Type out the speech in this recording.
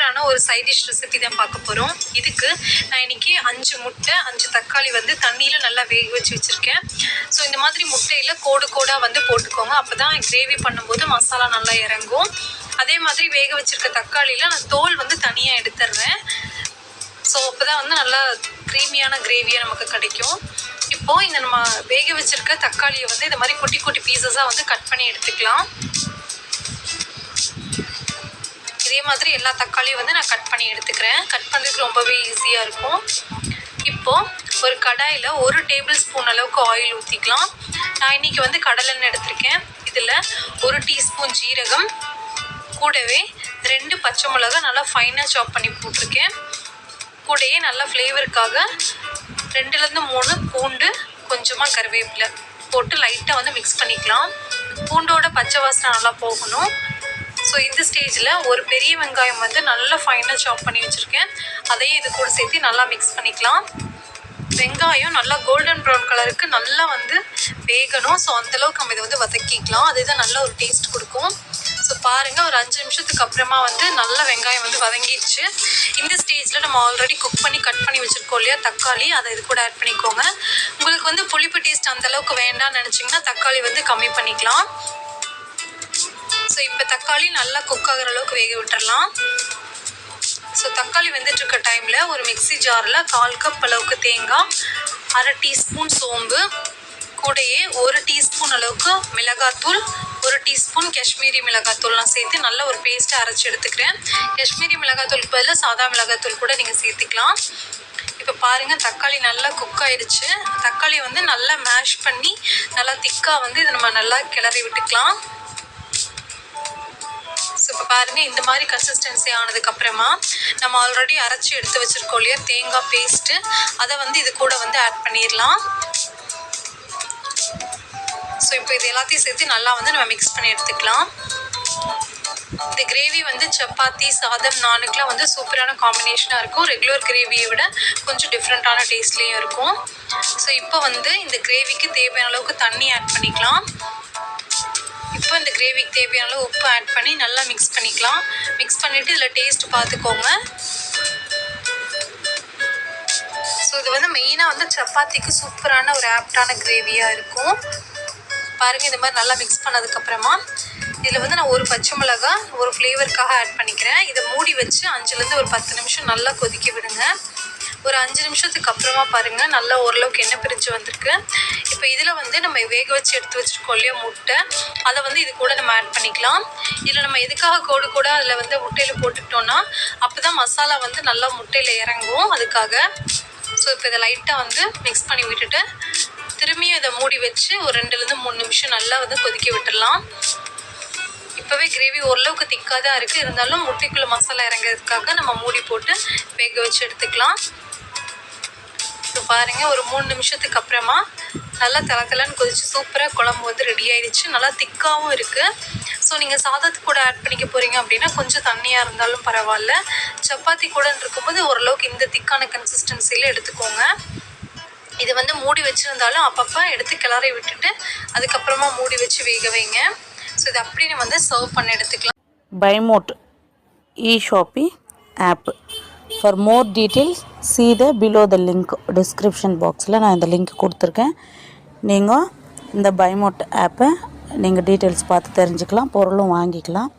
சூப்பரான ஒரு side dish recipe தான் பார்க்க போகிறோம். இதுக்கு நான் இன்றைக்கி 5 முட்டை 5 தக்காளி வந்து தண்ணியில் நல்லா வேக வச்சு வச்சுருக்கேன். ஸோ இந்த மாதிரி முட்டையில் கோடு கோடாக வந்து போட்டுக்கோங்க. அப்போ தான் கிரேவி பண்ணும்போது மசாலா நல்லா இறங்கும். அதே மாதிரி வேக வச்சுருக்க தக்காளியில் நான் தோல் வந்து தனியாக எடுத்துடுறேன். ஸோ அப்போ தான் வந்து நல்லா க்ரீமியான கிரேவியாக நமக்கு கிடைக்கும். இப்போது இந்த நம்ம வேக வச்சுருக்க தக்காளியை வந்து இந்த மாதிரி குட்டி குட்டி பீசஸாக வந்து கட் பண்ணி எடுத்துக்கலாம். இதே மாதிரி எல்லா தக்காளியும் வந்து நான் கட் பண்ணி எடுத்துக்கிறேன். கட் பண்ணுறதுக்கு ரொம்பவே ஈஸியாக இருக்கும். இப்போது ஒரு கடாயில் 1 டேபிள் ஸ்பூன் அளவுக்கு ஆயில் ஊற்றிக்கலாம். நான் இன்றைக்கி வந்து கடலெண்ணெய் எடுத்திருக்கேன். இதில் 1 டீஸ்பூன் ஜீரகம், கூடவே 2 பச்சை மிளகா நல்லா ஃபைனாக சாப் பண்ணி போட்டிருக்கேன். கூடயே நல்லா ஃப்ளேவருக்காக 2லேருந்து 3 பூண்டு, கொஞ்சமாக கருவேப்பிலை போட்டு லைட்டாக வந்து மிக்ஸ் பண்ணிக்கலாம். பூண்டோட பச்சை வாசனை நல்லா போகணும். ஸோ இந்த ஸ்டேஜில் ஒரு பெரிய வெங்காயம் வந்து நல்லா ஃபைனாக சாப் பண்ணி வச்சுருக்கேன். அதையும் இது கூட சேர்த்து நல்லா மிக்ஸ் பண்ணிக்கலாம். வெங்காயம் நல்லா கோல்டன் ப்ரௌன் கலருக்கு நல்லா வந்து வேகணும். ஸோ அந்தளவுக்கு நம்ம இதை வந்து வதக்கிக்கலாம். அதுதான் நல்ல ஒரு டேஸ்ட் கொடுக்கும். ஸோ பாருங்கள், ஒரு 5 நிமிஷத்துக்கு அப்புறமா வந்து நல்லா வெங்காயம் வந்து வதங்கிடுச்சு. இந்த ஸ்டேஜில் நம்ம ஆல்ரெடி குக் பண்ணி கட் பண்ணி வச்சுருக்கோம் இல்லையா தக்காளி, அதை இது கூட ஆட் பண்ணிக்கோங்க. உங்களுக்கு வந்து புளிப்பு டேஸ்ட் அந்தளவுக்கு வேண்டாம்னு நினச்சிங்கன்னா தக்காளி வந்து கம்மி பண்ணிக்கலாம். ஸோ இப்போ தக்காளி நல்லா குக் ஆகிற அளவுக்கு வேக விட்டுடலாம். ஸோ தக்காளி வெந்துட்டுருக்க டைமில் ஒரு மிக்ஸி ஜாரில் 1/4 கப் அளவுக்கு தேங்காய், 1/2 டீஸ்பூன் சோம்பு, கூடையே 1 டீஸ்பூன் அளவுக்கு மிளகாத்தூள், 1 டீஸ்பூன் காஷ்மீரி மிளகாத்தூள் நான் சேர்த்து நல்ல ஒரு பேஸ்ட்டை அரைச்சி எடுத்துக்கிறேன். காஷ்மீரி மிளகாத்தூளுக்கு பதிலாக சாதா மிளகாத்தூள் கூட நீங்கள் சேர்த்துக்கலாம். இப்போ பாருங்கள், தக்காளி நல்லா குக் ஆகிடுச்சு. தக்காளி வந்து நல்லா மேஷ் பண்ணி நல்லா திக்காக வந்து இதை நம்ம நல்லா கிளறி விட்டுக்கலாம். ஸோ இப்போ பாருங்கள், இந்த மாதிரி கன்சிஸ்டன்சி ஆனதுக்கப்புறமா நம்ம ஆல்ரெடி அரைச்சி எடுத்து வச்சுருக்கோம் இல்லையா தேங்காய் பேஸ்ட்டு, அதை வந்து இது கூட வந்து ஆட் பண்ணிடலாம். ஸோ இப்போ இது எல்லாத்தையும் சேர்த்து நல்லா வந்து நம்ம மிக்ஸ் பண்ணி எடுத்துக்கலாம். இந்த கிரேவி வந்து சப்பாத்தி, சாதம், நானுக்கெலாம் வந்து சூப்பரான காம்பினேஷனாக இருக்கும். ரெகுலர் கிரேவியை விட கொஞ்சம் டிஃப்ரெண்ட்டான டேஸ்ட்லேயும் இருக்கும். ஸோ இப்போ வந்து இந்த கிரேவிக்கு தேவையான அளவுக்கு தண்ணி ஆட் பண்ணிக்கலாம். இப்போ இந்த கிரேவிக்கு தேவையான அளவு உப்பு ஆட் பண்ணி நல்லா மிக்ஸ் பண்ணிக்கலாம். மிக்ஸ் பண்ணிவிட்டு இதில் டேஸ்ட் பார்த்துக்கோங்க. ஸோ இது வந்து மெயினாக வந்து சப்பாத்திக்கு சூப்பரான ஒரு ஆப்டான கிரேவியாக இருக்கும். பாருங்கள், இந்த மாதிரி நல்லா மிக்ஸ் பண்ணதுக்கப்புறமா இதில் வந்து நான் 1 பச்சை மிளகா ஒரு ஃப்ளேவருக்காக ஆட் பண்ணிக்கிறேன். இதை மூடி வச்சு 5லேருந்து ஒரு 10 நிமிஷம் நல்லா கொதிக்க விடுங்க. ஒரு 5 நிமிஷத்துக்கு அப்புறமா பாருங்கள், நல்லா ஓரளவுக்கு எண்ணெய் பிரிஞ்சு வந்திருக்கு. இப்போ இதில் வந்து நம்ம வேக வச்சு எடுத்து வச்சுருக்கோம் இல்லையா முட்டை, அதை வந்து இது கூட நம்ம ஆட் பண்ணிக்கலாம். இதில் நம்ம எதுக்காக கோடு கூட அதில் வந்து முட்டையில் போட்டுக்கிட்டோன்னா அப்போ தான் மசாலா வந்து நல்லா முட்டையில் இறங்கும், அதுக்காக. ஸோ இப்போ இதை லைட்டாக வந்து மிக்ஸ் பண்ணி விட்டுட்டு திரும்பியும் இதை மூடி வச்சு ஒரு 2லேருந்து 3 நிமிஷம் நல்லா வந்து கொதிக்க விட்டுடலாம். இப்போவே கிரேவி ஓரளவுக்கு திக்காக தான் இருக்குது. இருந்தாலும் முட்டைக்குள்ளே மசாலா இறங்கிறதுக்காக நம்ம மூடி போட்டு வேக வச்சு எடுத்துக்கலாம். இப்போ பாருங்கள், ஒரு 3 நிமிஷத்துக்கு அப்புறமா நல்லா தலத்தலன்னு கொதிச்சு சூப்பராக குழம்பு வந்து ரெடி ஆயிடுச்சு. நல்லா திக்காகவும் இருக்குது. ஸோ நீங்கள் சாதத்துக்கு கூட ஆட் பண்ணிக்க போகிறீங்க அப்படின்னா கொஞ்சம் தண்ணியாக இருந்தாலும் பரவாயில்ல. சப்பாத்தி கூட இருக்கும்போது ஓரளவுக்கு இந்த திக்கான கன்சிஸ்டன்சியில் எடுத்துக்கோங்க. இது வந்து மூடி வச்சுருந்தாலும் அப்பப்போ எடுத்து கிளறி விட்டுட்டு அதுக்கப்புறமா மூடி வச்சு வேக வைங்க. ஸோ இது அப்படியே நம்ம வந்து சர்வ் பண்ணி எடுத்துக்கலாம். பைமோட் e-shopping app. For more details see the below the link. Description பாக்ஸில் நான் இந்த லிங்க் கொடுத்துருக்கேன். நீங்கள் இந்த பைமோட் ஆப்பை நீங்கள் டீட்டெயில்ஸ் பார்த்து தெரிஞ்சுக்கலாம், பொருளும் வாங்கிக்கலாம்.